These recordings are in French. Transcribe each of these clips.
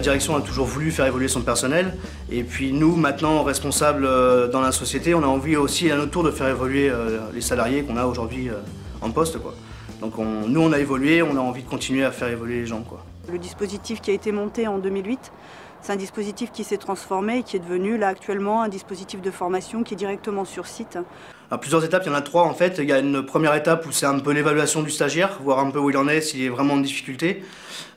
direction a toujours voulu faire évoluer son personnel. Et puis nous, maintenant, responsables dans la société, on a envie aussi à notre tour de faire évoluer les salariés qu'on a aujourd'hui en poste, quoi. Donc nous, on a évolué, on a envie de continuer à faire évoluer les gens, quoi. Le dispositif qui a été monté en 2008, c'est un dispositif qui s'est transformé et qui est devenu là actuellement un dispositif de formation qui est directement sur site. À plusieurs étapes, il y en a 3 en fait. Il y a une première étape où c'est un peu l'évaluation du stagiaire, voir un peu où il en est, s'il est vraiment en difficulté.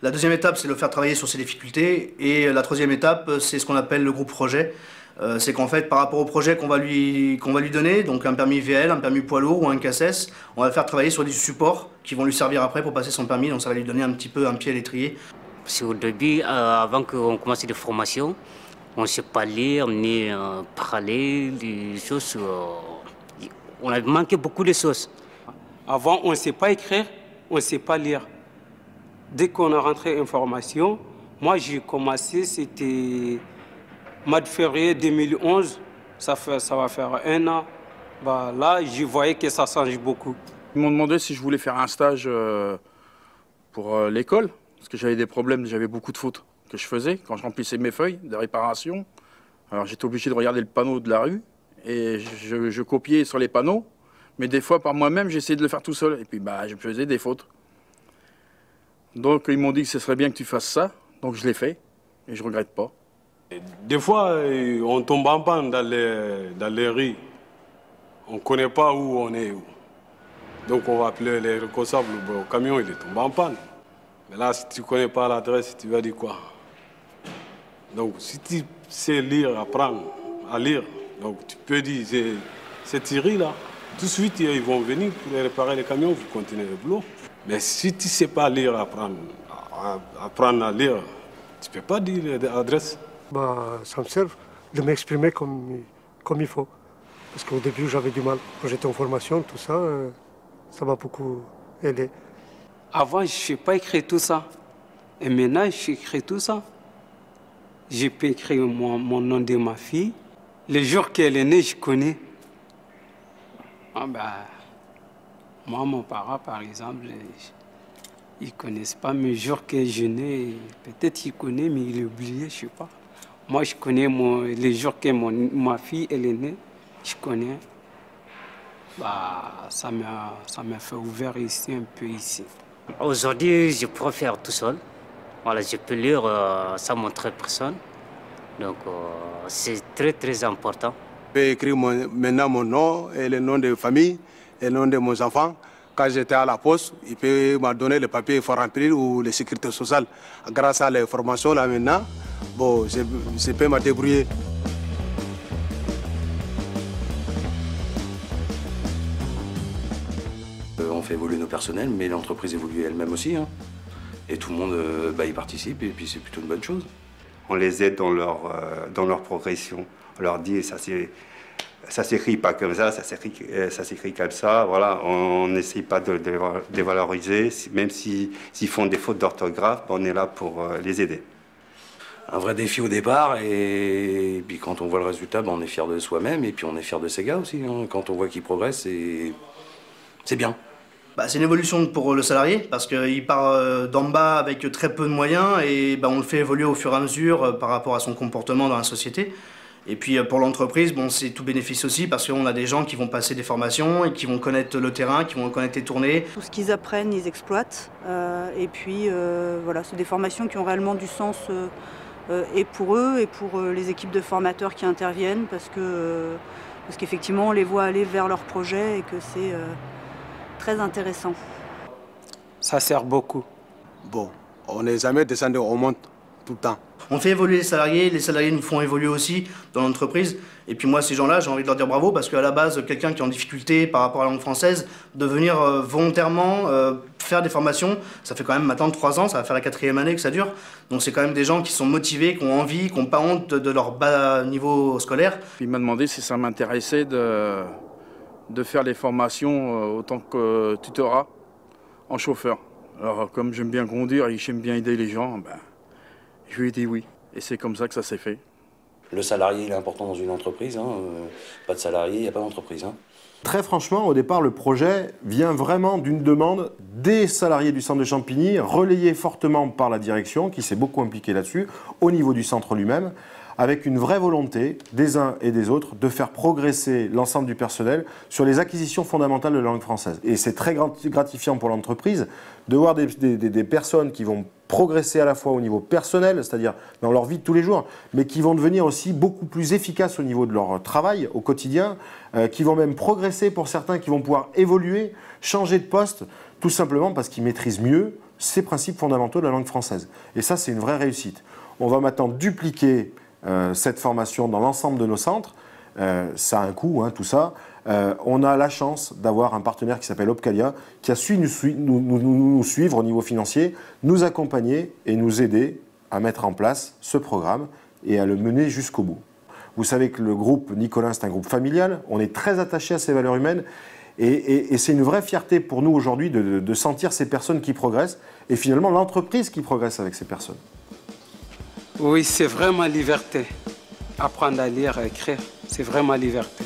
La deuxième étape, c'est le faire travailler sur ses difficultés. Et la troisième étape, c'est ce qu'on appelle le groupe projet. C'est qu'en fait, par rapport au projet qu'on va lui donner, donc un permis VL, un permis poids lourd ou un CACES, on va le faire travailler sur des supports qui vont lui servir après pour passer son permis. Donc ça va lui donner un petit peu un pied à l'étrier. Parce qu'au début, avant qu'on commence les formations, on ne sait pas lire ni parler, des choses. On a manqué beaucoup de choses. Avant, on ne sait pas écrire, on ne sait pas lire. Dès qu'on a rentré en formation, moi j'ai commencé, c'était mois de février 2011, ça va faire 1 an. Bah, là, je voyais que ça change beaucoup. Ils m'ont demandé si je voulais faire un stage pour l'école, parce que j'avais des problèmes, j'avais beaucoup de fautes que je faisais quand je remplissais mes feuilles de réparation. Alors j'étais obligé de regarder le panneau de la rue et je copiais sur les panneaux, mais des fois par moi-même j'essayais de le faire tout seul et puis bah, je faisais des fautes. Donc ils m'ont dit que ce serait bien que tu fasses ça, donc je l'ai fait et je regrette pas. Des fois on tombe en panne dans les rues, on ne connaît pas où on est. Donc on va appeler les responsables, le camion il est tombé en panne. Mais là, si tu ne connais pas l'adresse, tu vas dire quoi? Donc, si tu sais lire, apprendre à lire, donc tu peux dire, c'est Thierry là. Tout de suite, ils vont venir pour réparer les camions, vous continuez le boulot. Mais si tu ne sais pas lire, apprendre à lire, tu ne peux pas dire l'adresse. Bah, ça me sert de m'exprimer comme il faut. Parce qu'au début, j'avais du mal. Quand j'étais en formation, tout ça, ça m'a beaucoup aidé. Avant, je ne sais pas écrire tout ça. Et maintenant, je sais écrire tout ça. Je peux écrire mon nom de ma fille. Le jour qu'elle est née, je connais. Ah ben, moi, mon parent, par exemple, ils ne connaissent pas mes jours que je nais. Peut-être qu'ils connaissent, mais ils l'ont oublié, je ne sais pas. Moi, je connais les jours que ma fille elle est née. Je connais. Bah, ça m'a fait ouvert ici, un peu ici. Aujourd'hui, je préfère tout seul. Voilà, je peux lire sans montrer personne. Donc, c'est très, très important. Je peux écrire maintenant mon nom et le nom de famille et le nom de mes enfants. Quand j'étais à la poste, il peut me donner le papier qu'il faut remplir ou la sécurité sociale. Grâce à la formation là maintenant, bon, je peux me débrouiller. On fait évoluer nos personnels, mais l'entreprise évolue elle-même aussi. Hein. Et tout le monde y participe, et puis c'est plutôt une bonne chose. On les aide dans leur progression. On leur dit, ça s'écrit pas comme ça s'écrit comme ça. Voilà, on n'essaye pas de les valoriser. Même s'ils font des fautes d'orthographe, on est là pour les aider. Un vrai défi au départ, et puis quand on voit le résultat, on est fier de soi-même, et puis on est fier de ces gars aussi. Hein. Quand on voit qu'ils progressent, c'est bien. C'est une évolution pour le salarié parce qu'il part d'en bas avec très peu de moyens et on le fait évoluer au fur et à mesure par rapport à son comportement dans la société. Et puis pour l'entreprise, c'est tout bénéfice aussi parce qu'on a des gens qui vont passer des formations et qui vont connaître le terrain, qui vont connaître les tournées. Tout ce qu'ils apprennent, ils exploitent. Et puis voilà, c'est des formations qui ont réellement du sens et pour eux et pour les équipes de formateurs qui interviennent parce qu'effectivement on les voit aller vers leurs projets et que c'est très intéressant. Ça sert beaucoup. Bon, on n'est jamais descendu, on monte tout le temps. On fait évoluer les salariés nous font évoluer aussi dans l'entreprise. Et puis moi, ces gens-là, j'ai envie de leur dire bravo parce qu'à la base, quelqu'un qui est en difficulté par rapport à la langue française, de venir volontairement faire des formations, ça fait quand même maintenant 3 ans, ça va faire la 4e année que ça dure. Donc c'est quand même des gens qui sont motivés, qui ont envie, qui n'ont pas honte de leur bas niveau scolaire. Il m'a demandé si ça m'intéressait de faire les formations autant que tutorat en chauffeur. Alors comme j'aime bien conduire et j'aime bien aider les gens, je lui ai dit oui. Et c'est comme ça que ça s'est fait. Le salarié, il est important dans une entreprise. Hein. Pas de salarié, il n'y a pas d'entreprise. Hein. Très franchement, au départ, le projet vient vraiment d'une demande des salariés du centre de Champigny, relayés fortement par la direction, qui s'est beaucoup impliquée là-dessus, au niveau du centre lui-même, avec une vraie volonté des uns et des autres de faire progresser l'ensemble du personnel sur les acquisitions fondamentales de la langue française. Et c'est très gratifiant pour l'entreprise de voir des personnes qui vont progresser à la fois au niveau personnel, c'est-à-dire dans leur vie de tous les jours, mais qui vont devenir aussi beaucoup plus efficaces au niveau de leur travail au quotidien, qui vont même progresser pour certains, qui vont pouvoir évoluer, changer de poste, tout simplement parce qu'ils maîtrisent mieux ces principes fondamentaux de la langue française. Et ça, c'est une vraie réussite. On va maintenant dupliquer cette formation dans l'ensemble de nos centres. Ça a un coût, hein, tout ça. On a la chance d'avoir un partenaire qui s'appelle Opcalia, qui a su nous suivre au niveau financier, nous accompagner et nous aider à mettre en place ce programme et à le mener jusqu'au bout. Vous savez que le groupe Nicolin, c'est un groupe familial. On est très attaché à ces valeurs humaines. Et c'est une vraie fierté pour nous aujourd'hui de sentir ces personnes qui progressent et finalement l'entreprise qui progresse avec ces personnes. Oui, c'est vraiment liberté. Apprendre à lire et écrire, c'est vraiment liberté.